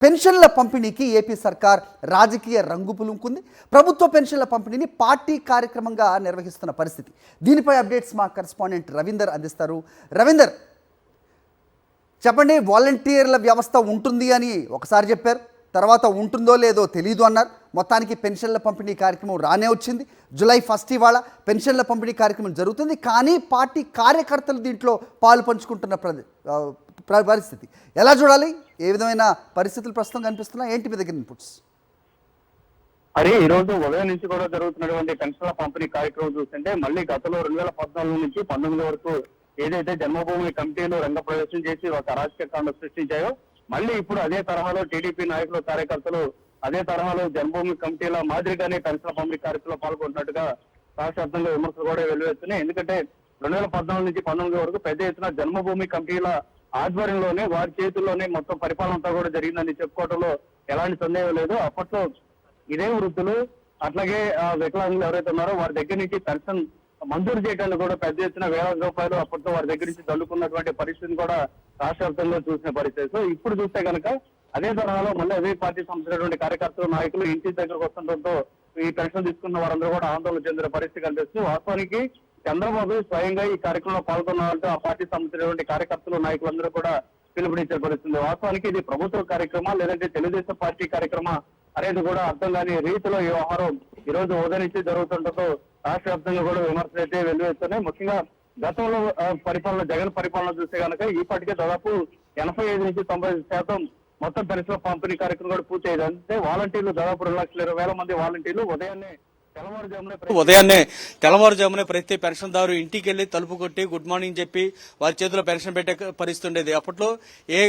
పెన్షన్ల పంపిణీకి ఏపీ సర్కార్ రాజకీయ రంగు పులుముకుంది. ప్రభుత్వ పెన్షన్ల పంపిణీని పార్టీ కార్యక్రమంగా నిర్వహిస్తున్న పరిస్థితి. దీనిపై అప్డేట్స్ మా కరెస్పాండెంట్ రవీందర్ అందిస్తారు. రవీందర్, చెప్పండి. వాలంటీర్ల వ్యవస్థ ఉంటుంది అని ఒకసారి చెప్పారు, తర్వాత ఉంటుందో లేదో తెలియదు అన్నారు. మొత్తానికి పెన్షన్ల పంపిణీ కార్యక్రమం రానే వచ్చింది. జూలై 1 ఇవాళ పెన్షన్ల పంపిణీ కార్యక్రమం జరుగుతుంది. కానీ పార్టీ కార్యకర్తలు దీంట్లో పాలు పంచుకుంటున్న పరిస్థితి ఎలా చూడాలి? ఏ విధమైన పరిస్థితులు ప్రస్తుతం కనిపిస్తున్నాయి? ఏంటి మీ దగ్గర ఇన్పుట్స్? అరే, ఈ రోజు ఉదయం నుంచి కూడా జరుగుతున్నటువంటి పెన్షన్ల పంపిణీ కార్యక్రమం చూస్తుంటే మళ్ళీ గతంలో 2014 నుంచి 19 వరకు ఏదైతే జన్మభూమి కమిటీలు రంగప్రవేశం చేసి ఒక అరాచక కాండం సృష్టించాయో, మళ్ళీ ఇప్పుడు అదే తరహాలో టీడీపీ నాయకులు కార్యకర్తలు అదే తరహాలో జన్మభూమి కమిటీల మాదిరిగానే పెన్షన్ల పంపిణీ కార్యక్రమంలో పాల్గొంటున్నట్టుగా రాష్ట్ర వ్యాప్తంగా విమర్శలు కూడా వెలువెత్తున్నాయి. ఎందుకంటే 2014 నుంచి 19 వరకు పెద్ద ఎత్తున జన్మభూమి కమిటీల ఆధ్వర్యంలోనే వారి చేతుల్లోనే మొత్తం పరిపాలన అంతా కూడా జరిగిందని చెప్పుకోవడంలో ఎలాంటి సందేహం లేదు. అప్పట్లో ఇదే వృద్ధులు అట్లాగే వికలాంగులు ఎవరైతే ఉన్నారో వారి దగ్గర నుంచి పెన్షన్ మంజూరు చేయడానికి కూడా పెద్ద ఎత్తున వేల రూపాయలు అప్పట్లో వారి దగ్గర నుంచి తల్లుకున్నటువంటి పరిస్థితిని కూడా రాష్ట్ర వ్యాప్తంగా చూసిన పరిస్థితి. సో ఇప్పుడు చూస్తే కనుక అదే తరహాలో మళ్ళీ అదే పార్టీ సంబంధించినటువంటి కార్యకర్తలు నాయకులు ఇంటి దగ్గరకు వస్తుండటంతో ఈ పెన్షన్ తీసుకున్న వారందరూ కూడా ఆందోళన చెందిన పరిస్థితి కనిపిస్తుంది. వాస్తవానికి చంద్రబాబు స్వయంగా ఈ కార్యక్రమంలో పాల్గొన్నారంటే ఆ పార్టీ సంబంధించినటువంటి కార్యకర్తలు నాయకులందరూ కూడా పిలుపునిచ్చే పరిస్థితుంది. వాస్తవానికి ఇది ప్రభుత్వ కార్యక్రమం లేదంటే తెలుగుదేశం పార్టీ కార్యక్రమం అనేది కూడా అర్థం కాని రీతిలో ఈ వ్యవహారం ఈ రోజు ఉదయం నుంచి జరుగుతుండటంతో రాష్ట్ర వ్యాప్తంగా కూడా విమర్శలు అయితే వెల్లువెత్తున్నాయి. ముఖ్యంగా గతంలో పరిపాలన జగన్ పరిపాలన చూస్తే కనుక ఇప్పటికే దాదాపు 85 నుంచి 90% మొత్తం పెన్షన్ల పంపిణీ కార్యక్రమం కూడా పూర్తి అయ్యేది. అంటే వాలంటీర్లు దాదాపు 2,20,000 మంది వాలంటీర్లు ఉదయాన్నే తెల్లవారుజామునే ప్రతి పెన్షన్దారు ఇంటికి వెళ్లి తలుపు కొట్టి గుడ్ మార్నింగ్ చెప్పి వారి చేతిలో పెన్షన్ పెట్టే పరిస్థితి ఉండేది. అప్పట్లో ఏ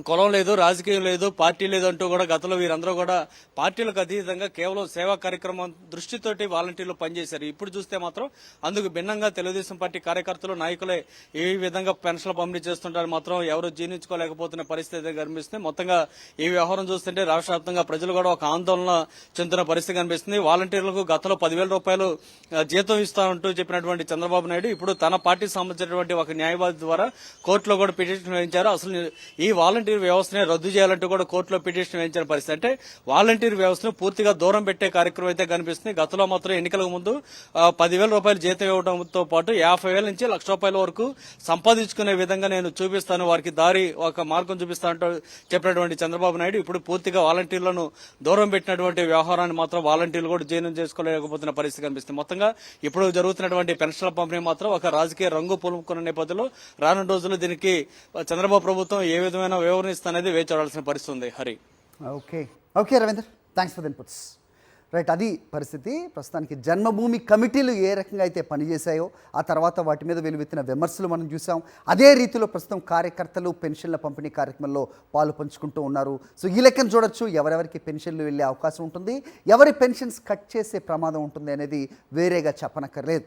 కులం లేదు, రాజకీయం లేదు, పార్టీ లేదు అంటూ కూడా గతంలో వీరందరూ కూడా పార్టీలకు అతీతంగా కేవలం సేవా కార్యక్రమం దృష్టితోటి వాలంటీర్లు పనిచేశారు. ఇప్పుడు చూస్తే మాత్రం అందుకు భిన్నంగా తెలుగుదేశం పార్టీ కార్యకర్తలు నాయకులే ఈ విధంగా పెన్షన్లు పంపిణీ చేస్తుంటారు మాత్రం ఎవరు జీర్ణించుకోలేకపోతున్న పరిస్థితి కనిపిస్తుంది. మొత్తంగా ఈ వ్యవహారం చూస్తుంటే రాష్ట్ర వ్యాప్తంగా ప్రజలు కూడా ఒక ఆందోళన చెందుతున్న పరిస్థితి కనిపిస్తుంది. వాలంటీర్లకు గతంలో 10,000 రూపాయలు జీతం ఇస్తానంటూ చెప్పినటువంటి చంద్రబాబు నాయుడు ఇప్పుడు తన పార్టీకి సంబంధించినటువంటి ఒక న్యాయవాది ద్వారా కోర్టులో కూడా పిటిషన్ వేయించారు. అసలు ఈ వాలంటీర్ వ్యవస్థనే రద్దు చేయాలంటూ కూడా కోర్టులో పిటిషన్ వేయించిన పరిస్థితి. అంటే వాలంటీర్ వ్యవస్థను పూర్తిగా దూరం పెట్టే కార్యక్రమం అయితే కనిపిస్తుంది. గతంలో మాత్రం ఎన్నికలకు ముందు 10,000 రూపాయలు జీతం ఇవ్వడంతో పాటు 50,000 నుంచి ₹1,00,000 వరకు సంపాదించుకునే విధంగా నేను చూపిస్తాను, వారికి దారి ఒక మార్గం చూపిస్తానంటూ చెప్పినటువంటి చంద్రబాబు నాయుడు ఇప్పుడు పూర్తిగా వాలంటీర్లను దూరం పెట్టినటువంటి వ్యవహారాన్ని మాత్రం వాలంటీర్లు కూడా జీర్ణం చేసుకోలేకపోతున్న పరిస్థితి కనిపిస్తుంది. మొత్తంగా ఇప్పుడు జరుగుతున్నటువంటి పెన్షన్ల పంపిణీ మాత్రం ఒక రాజకీయ రంగు పులుముకున్న నేపథ్యంలో రానున్న రోజుల్లో దీనికి చంద్రబాబు ప్రభుత్వం ఏ విధమైన వివరణిస్తనేది వేచి చూడాల్సిన పరిస్థితి ఉంది. Hari, okay Ravinder, thanks for the inputs. Right, అది పరిస్థితి. ప్రస్తుతానికి జన్మభూమి కమిటీలు ఏ రకంగా అయితే పనిచేశాయో ఆ తర్వాత వాటి మీద వెలువెత్తిన విమర్శలు మనం చూసాం. అదే రీతిలో ప్రస్తుతం కార్యకర్తలు పెన్షన్ల పంపిణీ కార్యక్రమంలో పాలు పంచుకుంటూ ఉన్నారు. సో ఈ లెక్కను చూడొచ్చు, ఎవరెవరికి పెన్షన్లు వెళ్ళే అవకాశం ఉంటుంది, ఎవరి పెన్షన్స్ కట్ చేసే ప్రమాదం ఉంటుంది అనేది వేరేగా చెప్పనక్కర్లేదు.